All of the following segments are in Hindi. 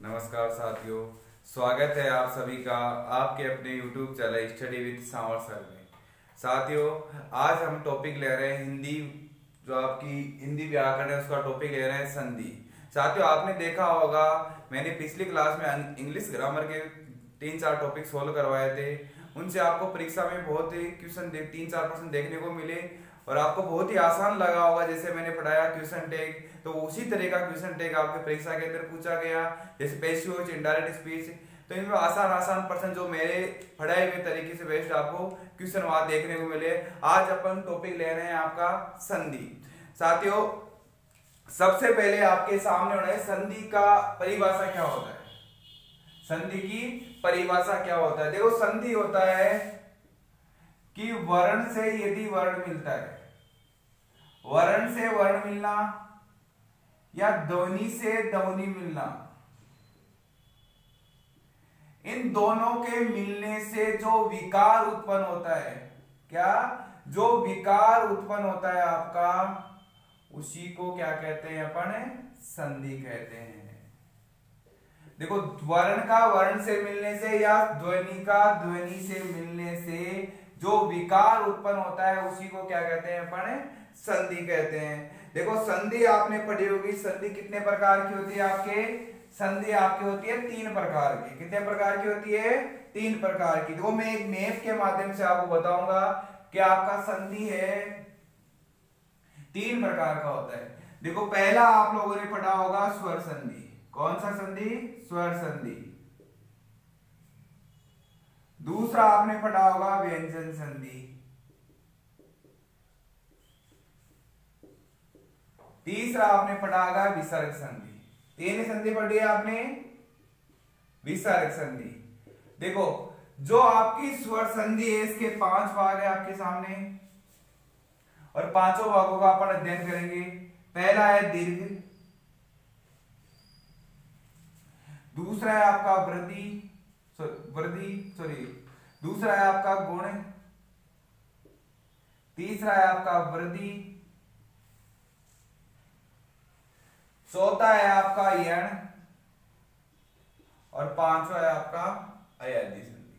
नमस्कार साथियों, स्वागत है आप सभी का आपके अपने YouTube channel study with Sanwar sir में। साथियों, आज हम टॉपिक ले रहे हैं हिंदी, जो आपकी हिंदी व्याकरण है उसका टॉपिक ले रहे हैं संधि। साथियों, आपने देखा होगा मैंने पिछली क्लास में इंग्लिश ग्रामर के 3-4 टॉपिक सोल्व करवाए थे। उनसे आपको परीक्षा में बहुत ही क्वेश्चन 3-4% देखने को मिले और आपको बहुत ही आसान लगा होगा। जैसे मैंने पढ़ाया क्वेश्चन टैग, तो उसी तरह का क्वेश्चन टैग आपके परीक्षा के अंदर पूछा गया, जैसे पैसिव इनडायरेक्ट स्पीच। तो इनमें आसान प्रश्न जो मेरे पढ़ाए हुए तरीके से बेस्ट आपको क्वेश्चन वहां देखने को मिले। आज अपन टॉपिक ले रहे हैं आपका संधि। साथियों, सबसे पहले आपके सामने होना है संधि का परिभाषा क्या होता है। संधि की परिभाषा क्या होता है? देखो, संधि होता है कि वर्ण से यदि वर्ण मिलता है, वर्ण से वर्ण मिलना या ध्वनि से ध्वनि मिलना, इन दोनों के मिलने से जो विकार उत्पन्न होता है, क्या जो विकार उत्पन्न होता है आपका, उसी को क्या कहते हैं अपन? संधि कहते हैं। देखो, वर्ण का वर्ण से मिलने से या ध्वनि का ध्वनि से मिलने से जो विकार उत्पन्न होता है उसी को क्या कहते हैं अपन? संधि कहते हैं। देखो, संधि आपने पढ़ी होगी। संधि कितने प्रकार की होती है आपके? संधि आपकी होती है 3 प्रकार की। कितने प्रकार की होती है? 3 प्रकार की। देखो, मैं एक मैप के माध्यम से आपको बताऊंगा कि आपका संधि है 3 प्रकार का होता है। देखो, पहला आप लोगों ने पढ़ा होगा स्वर संधि। कौन सा संधि? स्वर संधि। दूसरा आपने पढ़ा होगा व्यंजन संधि। तीसरा आपने पढ़ा होगा विसर्ग संधि। 3 संधि पढ़ी है आपने। विसर्ग संधि। देखो, जो आपकी स्वर संधि है इसके 5 भाग है आपके सामने और 5 भागों का अपन अध्ययन करेंगे। पहला है दीर्घ, दूसरा है आपका दूसरा है आपका गुण, तीसरा है आपका वृद्धि, चौथा है आपका यण और 5वां है आपका अयादी संधि।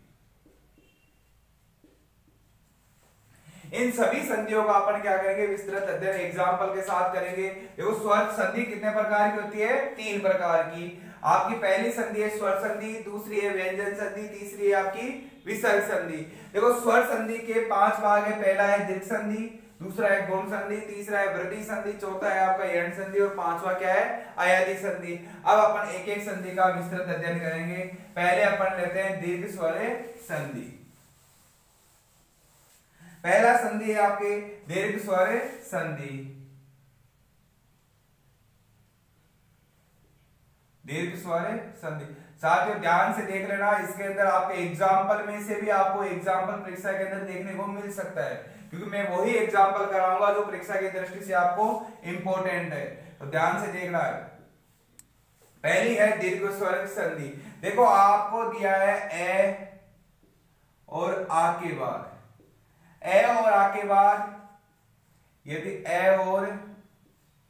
इन सभी संधियों का अपन क्या करेंगे? विस्तृत अध्ययन एग्जाम्पल के साथ करेंगे। देखो, स्वर संधि कितने प्रकार की होती है? 3 प्रकार की। आपकी पहली संधि है स्वर संधि, दूसरी है व्यंजन संधि, तीसरी है आपकी विसर्ग संधि। देखो, स्वर संधि के 5 भाग है। पहला है दीर्घ संधि, दूसरा है गुण संधि, तीसरा है वृद्धि संधि, चौथा है आपका यण संधि और 5वां क्या है? अयादी संधि। अब अपन एक एक संधि का विस्तृत अध्ययन करेंगे। पहले अपन लेते हैं दीर्घ स्वर संधि। पहला संधि है आपके दीर्घ स्वर संधि। दीर्घ स्वर संधि। साथियों, ध्यान से देख लेना, इसके अंदर आपके एग्जाम्पल में से भी आपको एग्जाम्पल परीक्षा के अंदर देखने को मिल सकता है, क्योंकि मैं वही एग्जाम्पल कराऊंगा जो परीक्षा की दृष्टि से आपको इंपॉर्टेंट है। तो ध्यान से देखना है। पहली है दीर्घ स्वर संधि। देखो, आपको दिया है ए और आ के बाद, ए और आ के बाद यदि ए और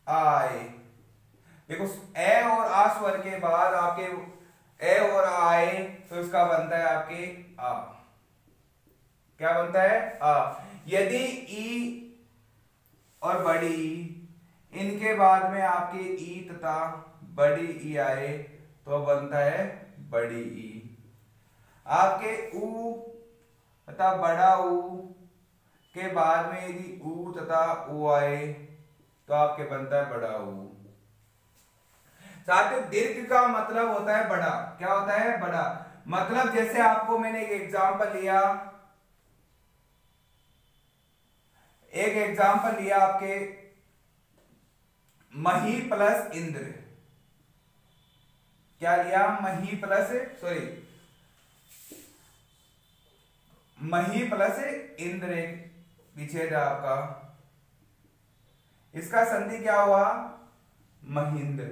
आए, देखो ए और आ स्वर के बाद आपके ए और आए तो इसका बनता है आपके आ। क्या बनता है? आ। यदि ई और बड़ी ई, इनके बाद में आपके ई तथा बड़ी ई आए तो बनता है बड़ी ई। आपके ऊ तथा बड़ा ऊ के बाद में यदि ऊ तथा ऊ आए तो आपके बनता है बड़ा ऊ। साथियों, दीर्घ का मतलब होता है बड़ा। क्या होता है? बड़ा। मतलब जैसे आपको मैंने एक एग्जांपल लिया, आपके मही प्लस इंद्र। क्या लिया? मही प्लस इंद्र विच्छेद आपका। इसका संधि क्या हुआ? महेंद्र।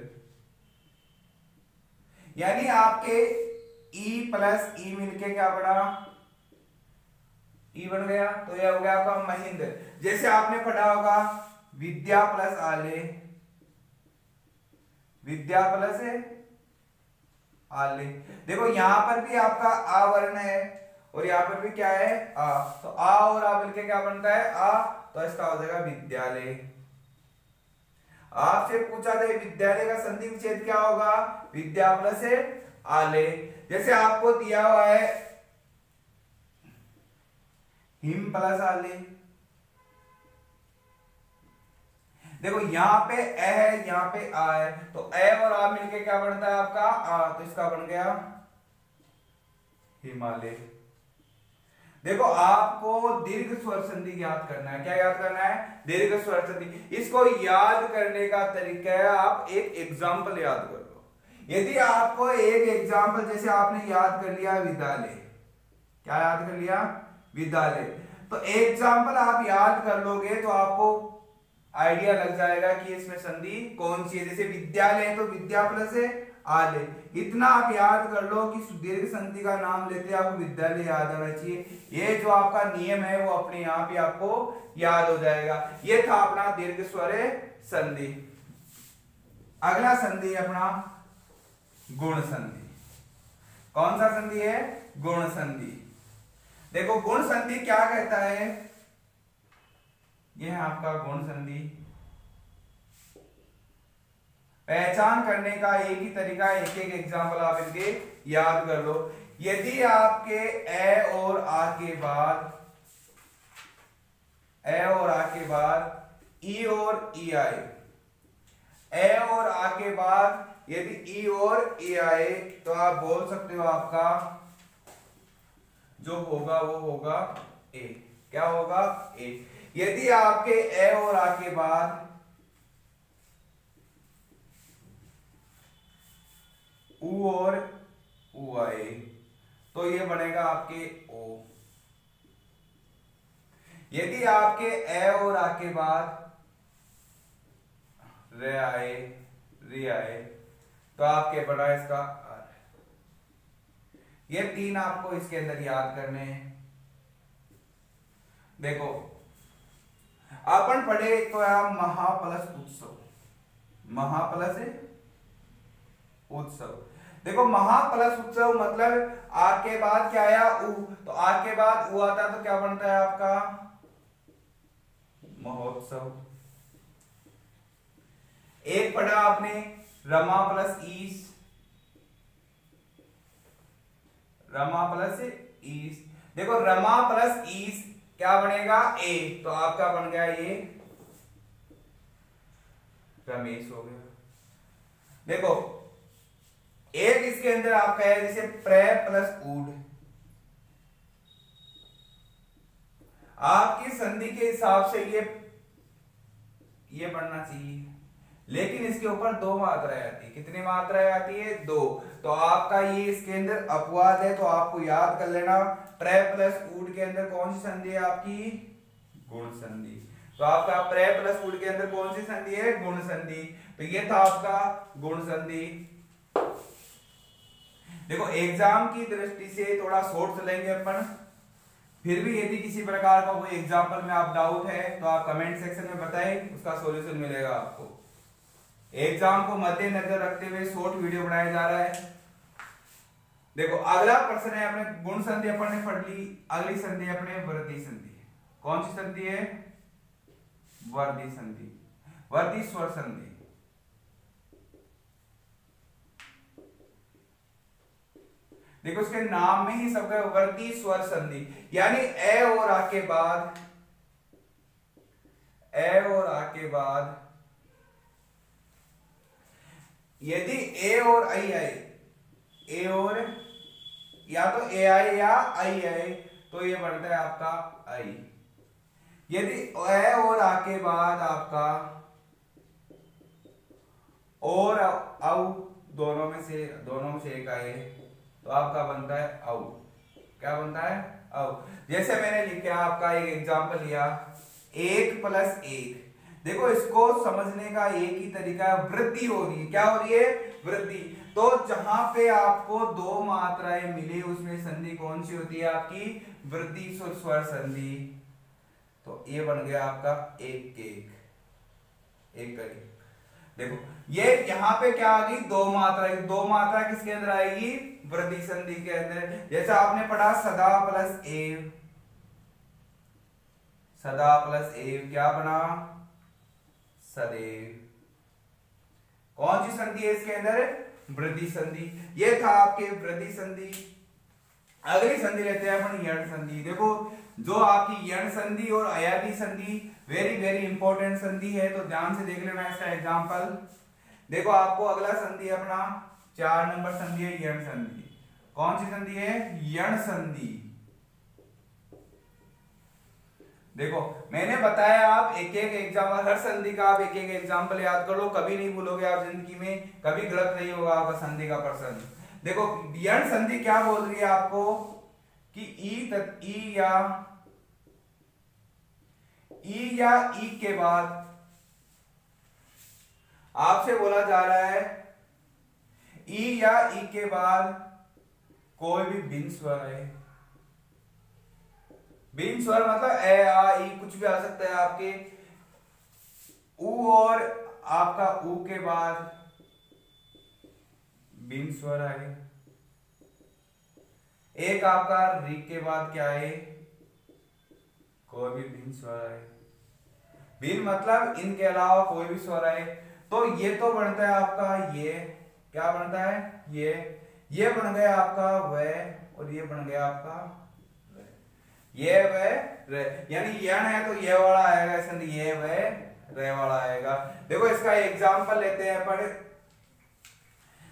यानी आपके ई प्लस ई मिलके क्या बना? ई बन गया, तो यह हो गया आपका महेंद्र। जैसे आपने पढ़ा होगा विद्या प्लस आले, विद्या प्लस आले। देखो यहां पर भी आपका आ वर्ण है और यहाँ पर भी क्या है आ, तो आ और आ मिलके क्या बनता है आ, तो इसका हो जाएगा विद्यालय। आपसे पूछा था विद्यालय का संधि विच्छेद क्या होगा, विद्या प्लस आले। जैसे आपको दिया हुआ है हिम प्लस आले, देखो यहाँ पे ए है यहाँ पे आ है, तो ए और आ मिलके क्या बनता है आपका आ, तो इसका बन गया हिमालय। देखो आपको दीर्घ स्वर संधि याद करना है, क्या याद करना है, दीर्घ स्वर संधि। इसको याद करने का तरीका है आप एक एग्जाम्पल याद कर लो। यदि आपको एक एग्जाम्पल जैसे आपने याद कर लिया विद्यालय, क्या याद कर लिया विद्यालय, तो एग्जाम्पल आप याद कर लोगे तो आपको आइडिया लग जाएगा कि इसमें संधि कौन सी है। जैसे विद्यालय है तो विद्या प्लस है आले, इतना आप याद कर लो कि दीर्घ संधि का नाम लेते आपको विद्यालय याद होना चाहिए। ये जो आपका नियम है वो अपने आप ही आपको याद हो जाएगा। ये था अपना दीर्घ स्वर संधि। अगला संधि है अपना गुण संधि। कौन सा संधि है, गुण संधि। देखो गुण संधि क्या कहता है, यह है आपका गुण संधि। पहचान करने का एक ही तरीका, एक एक एग्जाम्पल आप इनके याद कर लो। यदि आपके ए और आ के बाद, ए और आ के बाद ई और ई आए, ए और आ के बाद यदि ई और ई आए तो आप बोल सकते हो आपका जो होगा वो होगा ए। क्या होगा ए। यदि आपके ए और आ के बाद उ और उ आए तो ये बनेगा आपके ओ। यदि आपके ए और आ के बाद रे आए, री आए तो आपके बड़ा इसका आर। ये तीन आपको इसके अंदर याद करने हैं। देखो अपन पढ़े तो महाप्लस उत्सव, महाप्लस उत्सव। देखो महाप्लस उत्सव मतलब आ के बाद क्या आया उ, तो आ के बाद उ आता तो क्या बनता है आपका महोत्सव। एक पढ़ा आपने रमा प्लस ईस, रमा प्लस ईस। देखो रमा प्लस ईस क्या बनेगा ए, तो आपका बन गया ये रमेश हो गया। देखो एक इसके अंदर आपका है जैसे प्रे प्लस ऊड, आपकी संधि के हिसाब से ये बनना चाहिए, लेकिन इसके ऊपर दो मात्राएं आती है। कितनी मात्राएं आती है, दो। तो आपका ये इसके अंदर अपवाद है, तो आपको याद कर लेना प्रे प्लस ऊड के अंदर कौन सी संधि है आपकी, गुण संधि। तो आपका प्रे प्लस ऊड के अंदर कौन सी संधि है, गुण संधि। तो ये था आपका गुण संधि। देखो एग्जाम की दृष्टि से थोड़ा शॉर्ट चलेंगे अपन, फिर भी यदि किसी प्रकार का कोई एग्जाम्पल में आप डाउट है तो आप कमेंट सेक्शन में बताएं, उसका सॉल्यूशन मिलेगा आपको। एग्जाम को मद्देनजर रखते हुए शॉर्ट वीडियो बनाया जा रहा है। देखो अगला प्रश्न है, अपने गुण संधि अपन ने पढ़ ली, अगली संधि अपने वृद्धि संधि। कौन सी संधि है, वृद्धि संधि, वृद्धि स्वर संधि। देखो इसके नाम में ही सबका वृद्धि स्वर संधि, यानी ए और आ के बाद, ए और आ के बाद यदि ए और आई आए, ए और या तो ए आई या आई आए तो ये बनता है आपका आई। यदि ए और आ के बाद आपका और औ दोनों में से एक आए तो आपका बनता है औ। क्या बनता है औ। जैसे मैंने लिखा आपका एक एग्जांपल लिया, एक प्लस एक। देखो इसको समझने का एक ही तरीका है, वृद्धि हो रही है। क्या हो रही है, वृद्धि। तो जहां पे आपको दो मात्राएं मिली उसमें संधि कौन सी होती है आपकी, वृद्धि स्वर संधि। तो ये बन गया आपका एक एक एक। देखो ये यहाँ पे क्या आ गई, दो मात्रा। दो मात्रा किसके अंदर आएगी, वृद्धि संधि के अंदर। जैसे आपने पढ़ा सदा प्लस एव, सदा प्लस एव क्या बना, सदैव। कौन सी संधि है इसके अंदर, वृद्धि संधि। ये था आपके वृद्धि संधि। अगली संधि लेते हैं अपन यण संधि। देखो जो आपकी यण संधि और अयादी संधि वेरी वेरी इंपॉर्टेंट संधि है, तो ध्यान से देख लेना इसका एग्जांपल। देखो आपको अगला संधि अपना 4 नंबर संधि है यण संधि। कौन सी संधि है, यण संधि। देखो मैंने बताया आप एक एक एग्जाम्पल, हर संधि का आप एक एक एग्जाम्पल याद कर लो, कभी नहीं भूलोगे आप जिंदगी में, कभी गलत नहीं होगा आपका संधि का प्रश्न। देखो यण संधि क्या बोल रही है आपको कि ई या ई के बाद आपसे बोला जा रहा है ई या ई के बाद कोई भी भिन्न स्वर है। भिन्न स्वर मतलब ए आ ई कुछ भी आ सकता है आपके। ऊ और आपका ऊ के बाद भिन्न स्वर आए। एक आपका री के बाद क्या है, कोई भी भिन्न स्वर आए। भिन्न मतलब इनके अलावा कोई भी स्वर आए। तो ये तो बनता है आपका ये, क्या बनता है ये बन गया आपका वह, और ये बन गया आपका ये वह, यानी यण है तो ये वाला आएगा, इसके ये वह रे वाला आएगा। देखो इसका एग्जांपल लेते हैं पढ़े।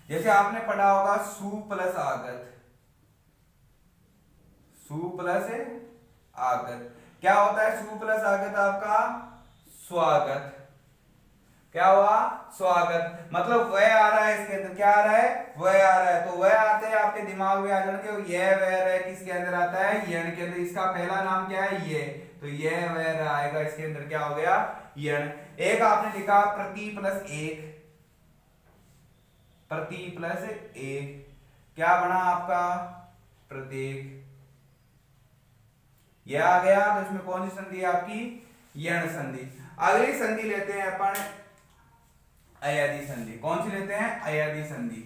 जैसे आपने पढ़ा होगा सु प्लस आगत, सु प्लस आगत क्या होता है, सु प्लस आगत आपका स्वागत। क्या हुआ, स्वागत। मतलब वह आ रहा है इसके अंदर, क्या आ रहा है, वह आ रहा है। तो वह आते हैं आपके दिमाग में आ जाएंगे, यह वह रह किसके अंदर आता है, यण के अंदर। इसका पहला नाम क्या है, ये, तो यह वह रह आएगा इसके अंदर, क्या हो गया, यण। एक आपने लिखा प्रति प्लस एक, प्रति प्लस एक क्या बना आपका, प्रत्येक। यह आ गया, तो इसमें कौन सी संधि है आपकी, यण संधि। अगली संधि लेते हैं अपन अयादी संधि। कौन सी लेते हैं, अयादी संधि।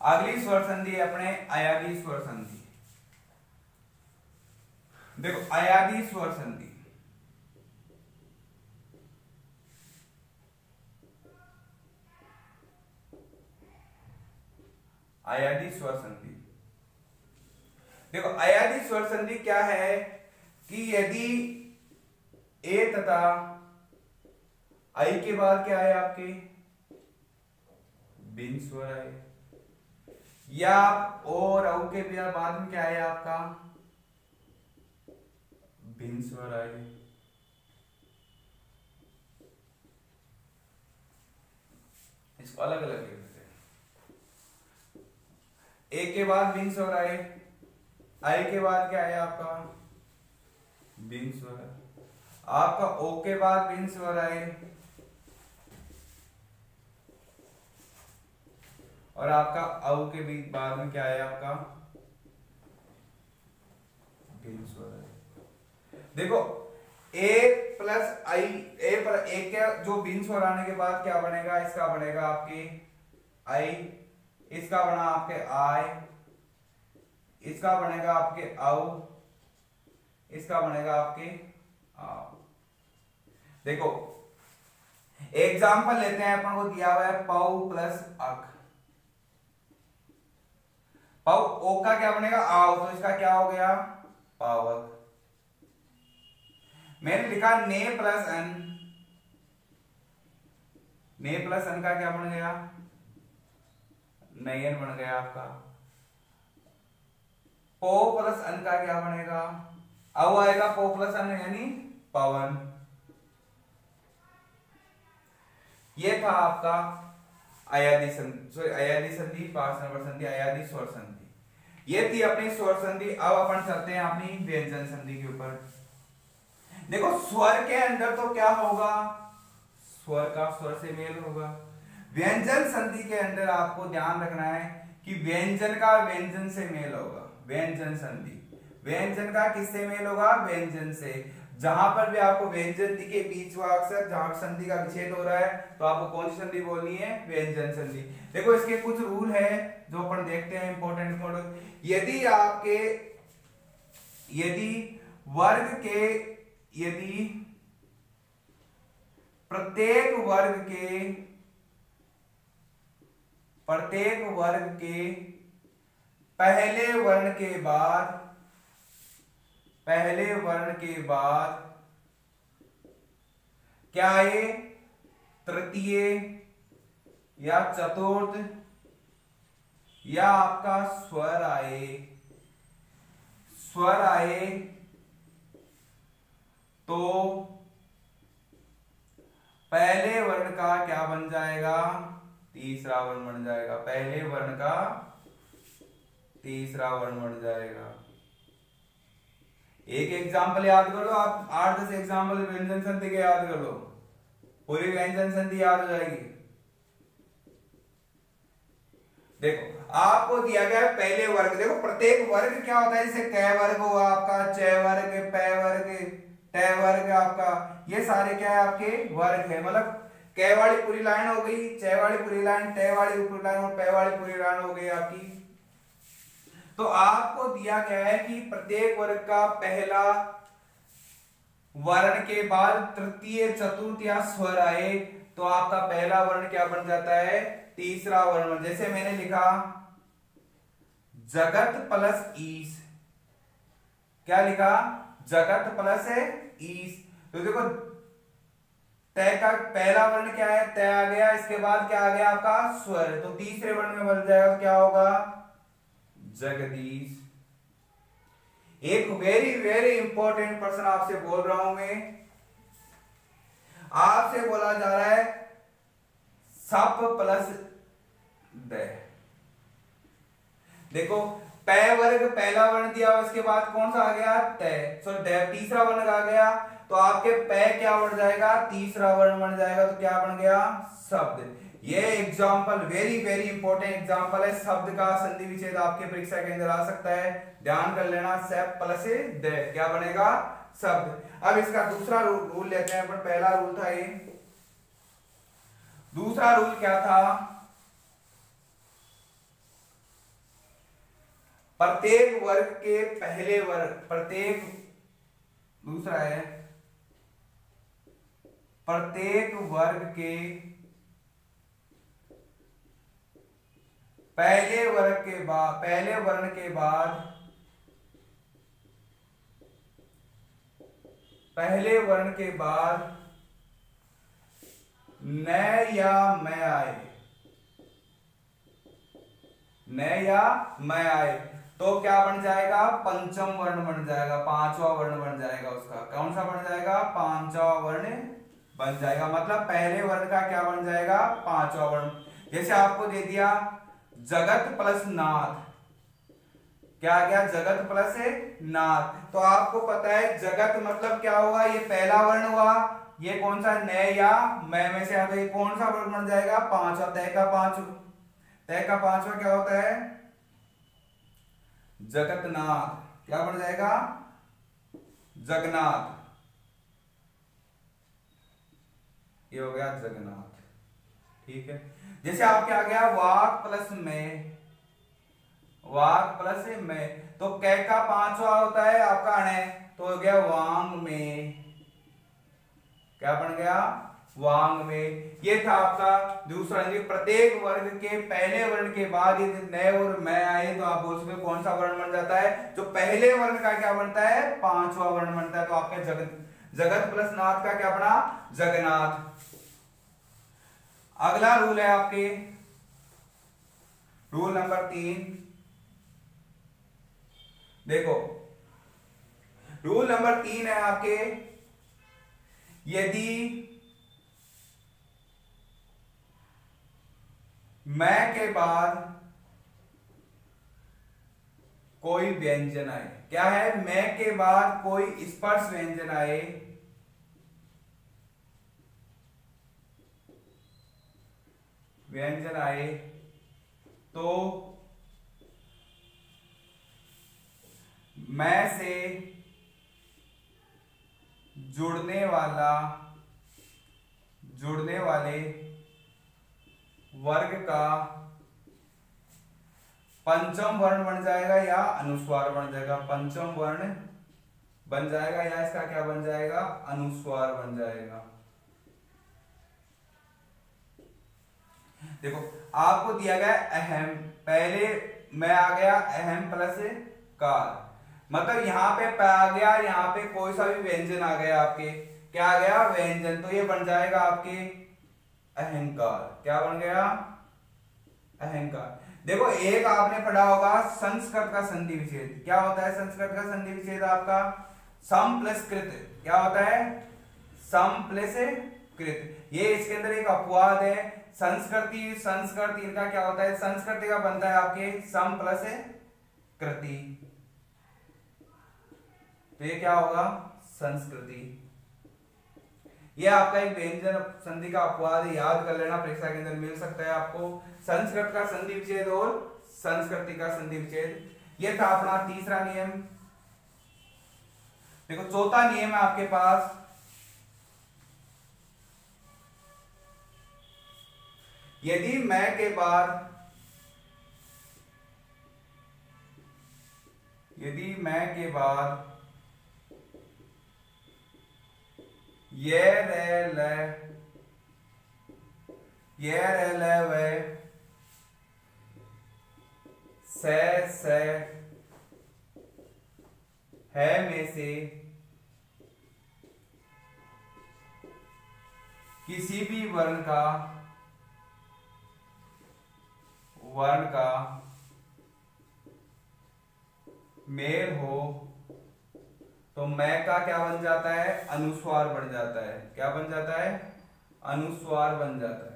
अगली स्वर संधि है अपने अयादी स्वर संधि। देखो अयादी स्वर संधि, अयादी स्वर संधि। देखो अयादी स्वर संधि क्या है कि यदि ए तथा आई के बाद क्या है आपके भिन्न स्वर है, या और औ के बाद में क्या है आपका भिन्न स्वर है। इसको अलग अलग लिख देते हैं। ए के बाद भिन्न स्वर आए, आई के बाद क्या है आपका भिन्न स्वर, आपका ओ के बाद भिन्न स्वर आए, और आपका औ के बीच बाद में क्या है आपका भिन्न स्वर है। देखो ए प्लस आई, ए पर ए के जो भिन्न स्वर आने के बाद क्या बनेगा, इसका बनेगा आपके आई, इसका बना आपके आय, इसका बनेगा आपके औ, इसका बनेगा आपके आओ। देखो एग्जाम्पल लेते हैं अपन को दिया हुआ है पौ प्लस अक। पौ ओ का क्या बनेगा आओ, तो इसका क्या हो गया पावक। मैंने लिखा ने प्लस अन, ने प्लस अन का क्या बन गया नयन बन गया आपका। पो प्लस अन का क्या बनेगा, औ आएगा पो प्लस अन यानी पवन। ये था आपका अयादी संधि, अयादी संधि 5 नंबर संधि, अयादी स्वर संधि। ये थी अपनी स्वर संधि। अब अपन चलते हैं अपनी व्यंजन संधि के ऊपर। देखो स्वर के अंदर तो क्या होगा, स्वर का स्वर से मेल होगा। व्यंजन संधि के अंदर आपको ध्यान रखना है कि व्यंजन का व्यंजन से मेल होगा। व्यंजन संधि, व्यंजन का किससे मेल होगा, व्यंजन से। जहां पर भी आपको व्यंजन दिखे बीच व अक्षर जहां संधि का विच्छेद हो रहा है तो आपको कौन सी संधि बोलनी है, व्यंजन संधि। देखो इसके कुछ रूल है जो अपन देखते हैं इंपॉर्टेंट। यदि प्रत्येक वर्ग के पहले वर्ण के बाद क्या ये तृतीय या चतुर्थ या आपका स्वर आए तो पहले वर्ण का क्या बन जाएगा, तीसरा वर्ण बन जाएगा। पहले वर्ण का तीसरा वर्ण बन जाएगा। एक एग्जाम्पल याद कर लो आप, 8-10 एग्जाम्पल व्यंजन संधि के याद कर लो, पूरी व्यंजन संधि याद हो जाएगी। देखो आपको दिया गया है पहले वर्ग। देखो प्रत्येक वर्ग क्या होता है, जैसे क वर्ग हुआ आपका, च वर्ग, प वर्ग, ट वर्ग आपका, ये सारे क्या है आपके वर्ग है। मतलब क वाली पूरी लाइन हो गई, च वाली पूरी लाइन, ट वाली पूरी लाइन और प वाली पूरी लाइन हो गई आपकी। तो आपको दिया गया है कि प्रत्येक वर्ग का पहला वर्ण के बाद तृतीय चतुर्थ या स्वर आए तो आपका पहला वर्ण क्या बन जाता है, तीसरा वर्ण। जैसे मैंने लिखा जगत प्लस ईस, क्या लिखा, जगत प्लस ईस। तो देखो तय का पहला वर्ण क्या है, तय आ गया, इसके बाद क्या आ गया आपका स्वर, तो तीसरे वर्ण में बन जाएगा, क्या होगा, जगदीश। एक वेरी वेरी इंपॉर्टेंट प्रश्न आपसे बोल रहा हूं मैं, आपसे बोला जा रहा है सप प्लस द। देखो पै वर्ग पहला वर्ण दिया, उसके बाद कौन सा आ गया, तय, सो तीसरा वर्ण आ गया, तो आपके पै क्या बन जाएगा, तीसरा वर्ण बन जाएगा, तो क्या बन गया, शब्द। ये example very very important example है, शब्द का संधि विच्छेद आपके परीक्षा के अंदर आ सकता है, ध्यान कर लेना। सेप प्लस द क्या बनेगा, शब्द। अब इसका दूसरा रूल लेते हैं, पर पहला रूल था ये, दूसरा रूल क्या था, प्रत्येक वर्ग के पहले वर्ग, दूसरा है प्रत्येक वर्ग के पहले वर्ण के बाद न या मैं आए तो क्या बन जाएगा, पंचम वर्ण बन जाएगा, पांचवा वर्ण बन जाएगा। उसका कौन सा बन जाएगा, पांचवा वर्ण बन जाएगा। मतलब पहले वर्ण का क्या बन जाएगा, पांचवा वर्ण। जैसे आपको दे दिया जगत प्लस नाथ, क्या आ गया, जगत प्लस नाथ। तो आपको पता है जगत मतलब क्या हुआ, ये पहला वर्ण हुआ, ये कौन सा, न या मैं में से आता है, कौन सा वर्ण बन जाएगा, पांचवा। तय का पांचवा क्या होता है, जगतनाथ, क्या बन जाएगा, जगन्नाथ, ये हो गया जगन्नाथ। ठीक है, जैसे आपके आ गया वाक प्लस में, तो कै का पांचवा होता है आपका अण, तो हो गया वांग में, क्या बन गया, वांग में। ये था आपका दूसरा। प्रत्येक वर्ग के पहले वर्ण के बाद यदि नए और मैं आए तो आप बोल सकते कौन सा वर्ण बन जाता है, जो पहले वर्ण का क्या बनता है, पांचवा वर्ण बनता है। तो आपके जगत प्लस नाथ का क्या बना, जगन्नाथ। अगला रूल है आपके रूल नंबर 3। देखो रूल नंबर 3 है आपके, यदि मैं के बाद कोई व्यंजन आए, क्या है, मैं के बाद कोई स्पर्श व्यंजन आए, तो मैं से जुड़ने वाले वर्ग का पंचम वर्ण बन जाएगा या अनुस्वार बन जाएगा। पंचम वर्ण बन जाएगा या इसका क्या बन जाएगा, अनुस्वार बन जाएगा। देखो आपको दिया गया अहम, पहले मैं आ गया अहम प्लस कार, मतलब यहाँ पे आ गया, यहाँ पे कोई सा भी व्यंजन आ गया आपके, क्या आ गया, व्यंजन, तो ये बन जाएगा आपके अहंकार। क्या बन गया, अहंकार। देखो एक आपने पढ़ा होगा संस्कृत का संधि विच्छेद। क्या होता है संस्कृत का संधि विच्छेद आपका, सम प्लस कृत। क्या होता है, सम प्लस कृत। ये इसके अंदर एक अपवाद है, संस्कृति इनका क्या होता है, संस्कृति का बनता है आपके सम प्लस कृति, तो ये क्या होगा, संस्कृति। ये आपका एक व्यंजन संधि का अपवाद है, याद कर लेना, परीक्षा के अंदर मिल सकता है आपको। संस्कृत का संधि विच्छेद और संस्कृति का संधि विच्छेद। ये था अपना तीसरा नियम। देखो चौथा नियम है आपके पास, यदि मैं के बाद ये रे ले वे से है में से किसी भी वर्ण का मेल हो तो मैं का क्या बन जाता है, अनुस्वार बन जाता है। क्या बन जाता है, अनुस्वार बन जाता है।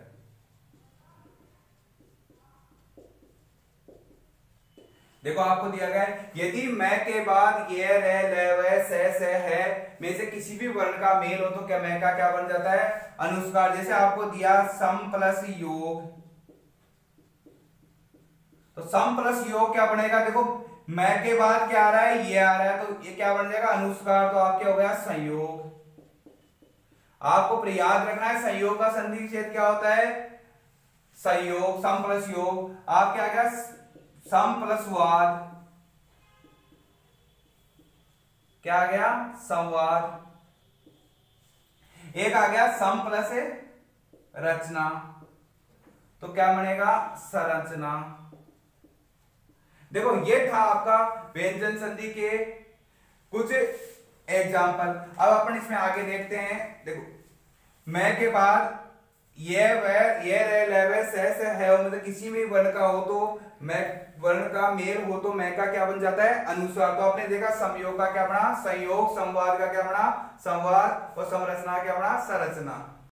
देखो आपको दिया गया है, यदि मैं के बाद ये रे ले वे से है में से किसी भी वर्ण का मेल हो तो क्या मैं का क्या बन जाता है, अनुस्वार। जैसे आपको दिया सम प्लस योग, तो सम प्लस योग क्या बनेगा, देखो मैं के बाद क्या आ रहा है, ये आ रहा है, तो ये क्या बन जाएगा, अनुस्वार, तो आपके हो गया संयोग। आपको याद रखना है संयोग का संधि विच्छेद क्या होता है, संयोग, सम प्लस योग। आप क्या गया, सम प्लस वाद, क्या आ गया, संवाद। एक आ गया सम प्लस रचना, तो क्या बनेगा, संरचना। देखो ये था आपका व्यंजन संधि के कुछ एग्जाम्पल। अब अपन इसमें आगे देखते हैं। देखो मैं के बाद ये रे ले वे से है, मतलब किसी भी वर्ण का हो तो मैं वर्ण का मेल हो तो मैं का क्या बन जाता है, अनुस्वार। तो आपने देखा संयोग का क्या बना, संयोग, संवाद का क्या बना, संवाद, और संरचना क्या बना, संरचना।